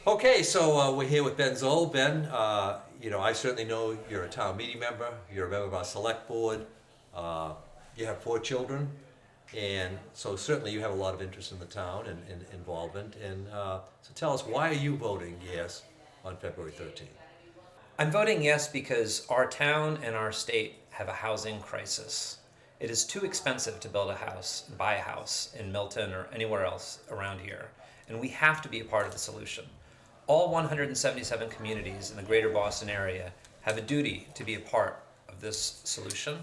Okay, so we're here with Ben Zoll. Ben, I certainly know you're a town meeting member, you're a member of our select board, uh, you have 4 children, and so certainly you have a lot of interest in the town and involvement. And so tell us, why are you voting yes on February 13th? I'm voting yes because our town and our state have a housing crisis. It is too expensive to build a house, buy a house in Milton or anywhere else around here, and we have to be a part of the solution. All 177 communities in the greater Boston area have a duty to be a part of this solution.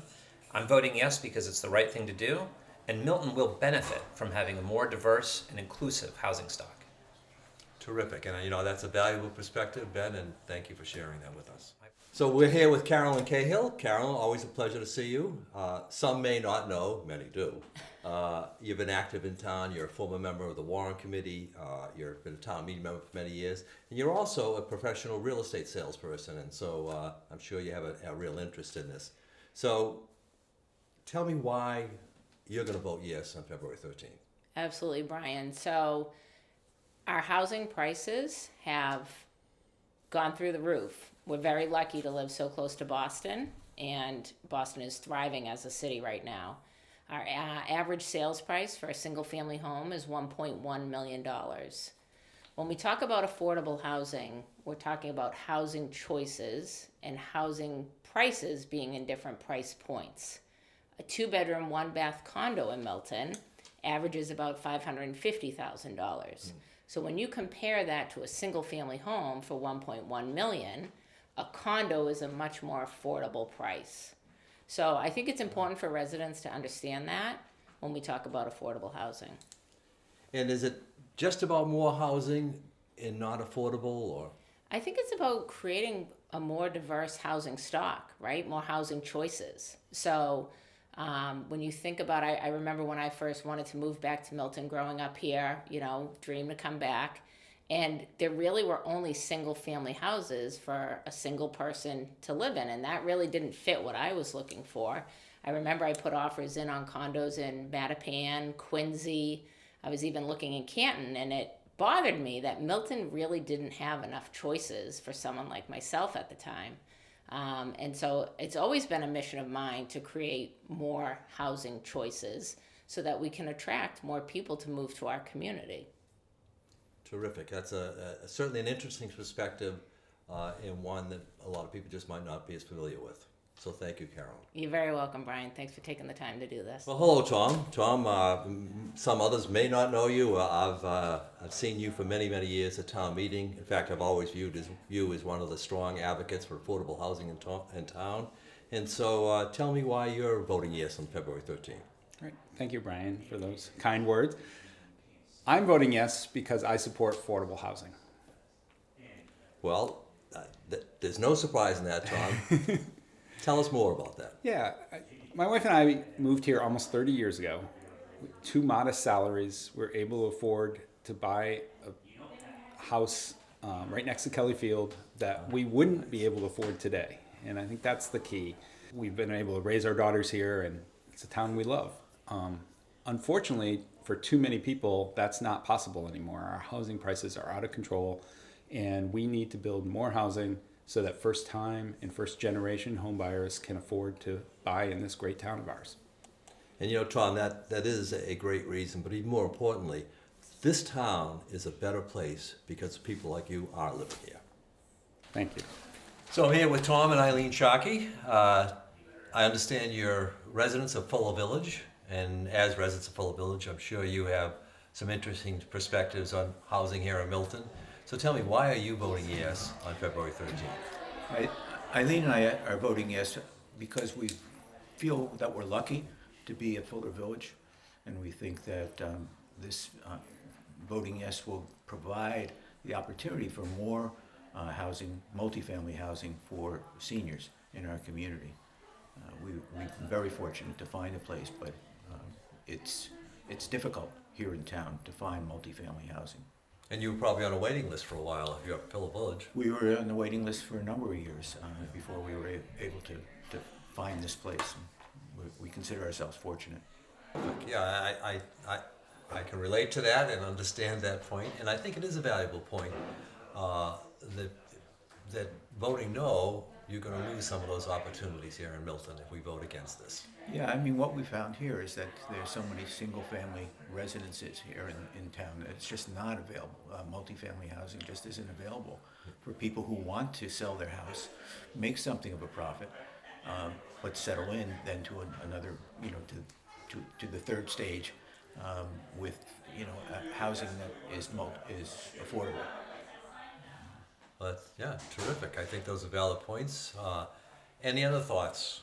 I'm voting yes because it's the right thing to do, and Milton will benefit from having a more diverse and inclusive housing stock. Terrific, and that's a valuable perspective, Ben, and thank you for sharing that with us. So we're here with Carolyn Cahill. Carolyn, always a pleasure to see you. Some may not know, many do. You've been active in town. You're a former member of the Warren Committee. You've been a town meeting member for many years. And you're also a professional real estate salesperson, and so I'm sure you have a real interest in this. So tell me why you're going to vote yes on February 13th. Absolutely, Brian. So our housing prices have gone through the roof. We're very lucky to live so close to Boston, and Boston is thriving as a city right now. Our average sales price for a single family home is $1.1 million. When we talk about affordable housing, we're talking about housing choices and housing prices being in different price points. A 2-bedroom, 1-bath condo in Milton averages about $550,000. So when you compare that to a single family home for $1.1 million, a condo is a much more affordable price. So I think it's important for residents to understand that when we talk about affordable housing. And is it just about more housing and not affordable, or? I think it's about creating a more diverse housing stock, right? More housing choices. So when you think about, I remember when I first wanted to move back to Milton growing up here, dream to come back. And there really were only single family houses for a single person to live in. And that really didn't fit what I was looking for. I remember I put offers in on condos in Mattapan, Quincy. I was even looking in Canton, and it bothered me that Milton really didn't have enough choices for someone like myself at the time. And so it's always been a mission of mine to create more housing choices so that we can attract more people to move to our community. Terrific. That's certainly an interesting perspective, and one that a lot of people just might not be as familiar with. So thank you, Carol. You're very welcome, Brian. Thanks for taking the time to do this. Well, hello, Tom. Tom, some others may not know you. I've seen you for many, many years at town meeting. In fact, I've always viewed you as one of the strong advocates for affordable housing in town. And so tell me why you're voting yes on February 13th. Right. Thank you, Brian, for those kind words. I'm voting yes because I support affordable housing. Well, there's no surprise in that, Tom. Tell us more about that. Yeah, my wife and I moved here almost 30 years ago. With 2 modest salaries, we were able to afford to buy a house right next to Kelly Field that we wouldn't be able to afford today. And I think that's the key. We've been able to raise our daughters here, and it's a town we love. Unfortunately, for too many people, that's not possible anymore. Our housing prices are out of control, and we need to build more housing so that first-time and first-generation home buyers can afford to buy in this great town of ours. And Tom, that is a great reason, but even more importantly, this town is a better place because people like you are living here. Thank you. So I'm here with Tom and Eileen Sharkey. I understand you're residents of Fuller Village, and as residents of Fuller Village, I'm sure you have some interesting perspectives on housing here in Milton. So tell me, why are you voting yes on February 13th? Eileen and I are voting yes because we feel that we're lucky to be at Fuller Village, and we think that this voting yes will provide the opportunity for more housing, multifamily housing for seniors in our community. We've been very fortunate to find a place, but it's difficult here in town to find multifamily housing. And you were probably on a waiting list for a while if you're at Fuller Village. We were on the waiting list for a number of years before we were able to find this place. We consider ourselves fortunate. Yeah, I can relate to that and understand that point, and I think it is a valuable point. that voting no, you're going to lose some of those opportunities here in Milton if we vote against this. Yeah, I mean, what we found here is that there's so many single-family residences here in town that it's just not available. Multifamily housing just isn't available for people who want to sell their house, make something of a profit, but settle in then to another, to the third stage with, housing that is affordable. But yeah, terrific. I think those are valid points. Any other thoughts?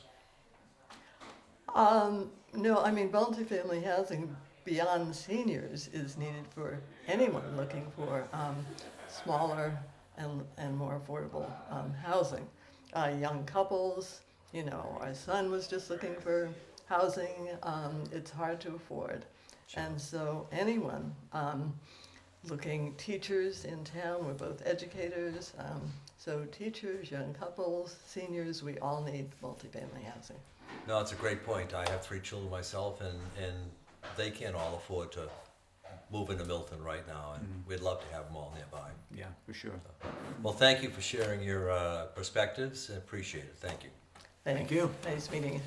No, I mean, multifamily housing beyond seniors is needed for anyone looking for smaller and more affordable housing. Young couples, our son was just looking for housing. It's hard to afford. Sure. And so anyone looking, teachers in town, we're both educators. So teachers, young couples, seniors, we all need multifamily housing. No, it's a great point. I have 3 children myself, and they can't all afford to move into Milton right now, and we'd love to have them all nearby. Yeah, for sure. Well, thank you for sharing your perspectives. I appreciate it. Thank you. Thank you. Nice meeting you.